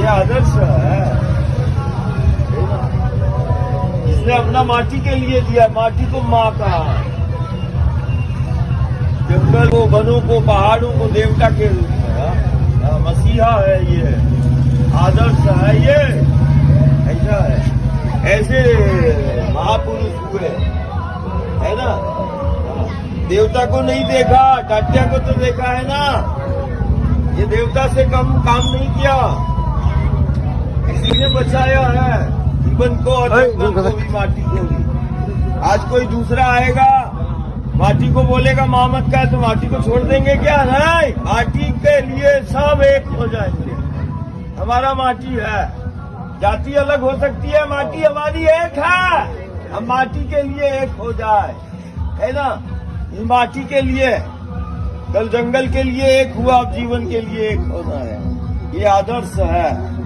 आदर्श है। इसने अपना माटी के लिए दिया, माटी को माँ कहा, जंगल को, वनों को, पहाड़ों को देवता के रूप में। मसीहा है ये, आदर्श है ये, ऐसा है। ऐसे महापुरुष हुए है ना। देवता को नहीं देखा, टाटिया को तो देखा है ना। ये देवता से कम काम नहीं किया, किसी ने बचाया है जीवन को और जंगल को भी, माटी को भी। आज कोई दूसरा आएगा, माटी को बोलेगा मोहम्मद का, तो माटी को छोड़ देंगे क्या? नहीं, माटी के लिए सब एक हो जाएंगे। हमारा माटी है, जाति अलग हो सकती है, माटी हमारी एक है। हम माटी के लिए एक हो जाए, है ना। ये माटी के लिए, कल जंगल के लिए एक हुआ, अब जीवन के लिए एक होना है। ये आदर्श है।